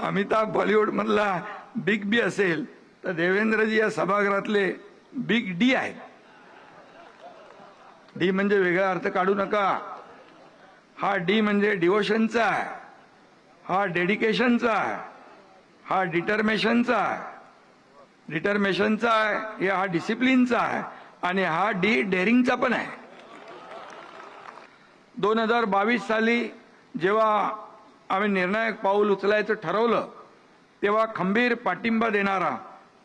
अमिताभ बॉलिवूड मधला बिग बी असेल तर देवेंद्रजी या सभागृहातले बिग डी आहेत. डी म्हणजे वेगळा अर्थ काढू नका. हा डी म्हणजे डिवोशनचा आहे, हा डेडिकेशनचा आहे, हा डिटर्मिनेशनचा आहे, हा डिसिप्लिनचा आहे आणि हा डी डेअरिंगचा पण आहे. 2022 साली जेव्हा आम्ही निर्णायक पाऊल उचलायचं ठरवलं तेव्हा खंबीर पाठिंबा देणारा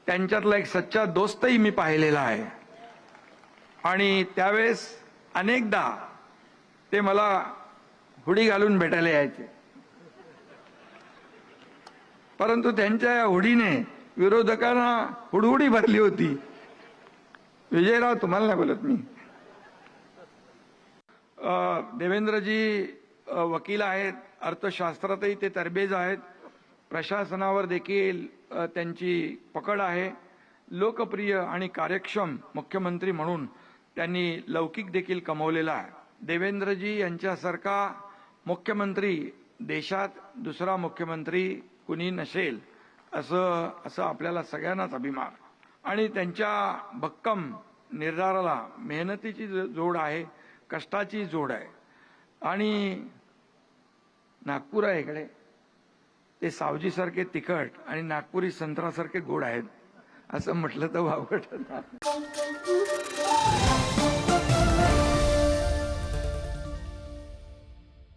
त्यांच्यातला एक सच्चा दोस्तही मी पाहिलेला आहे. आणि त्यावेळेस अनेकदा ते मला हुडी घालून भेटायला यायचे, परंतु त्यांच्या या हुडीने विरोधकांना हुडहुडी भरली होती. विजयराव, तुम्हाला नाही बोलत मी. देवेंद्रजी वकील आहेत, अर्थशास्त्रातही ते तरबेज आहेत, प्रशासनावर देखील त्यांची पकड आहे. लोकप्रिय आणि कार्यक्षम मुख्यमंत्री म्हणून त्यांनी लौकिक देखील कमवलेला आहे. देवेंद्रजी यांच्यासारखा मुख्यमंत्री देशात दुसरा मुख्यमंत्री कुणी नसेल असं आपल्याला सगळ्यांनाच अभिमान. आणि त्यांच्या भक्कम निर्धाराला मेहनतीची जोड आहे, कष्टाची जोड आहे. आणि नागपूर आहे इकडे, ते सावजीसारखे तिखट आणि नागपुरी संत्रासारखे गोड आहेत असं म्हटलं तर वावगट.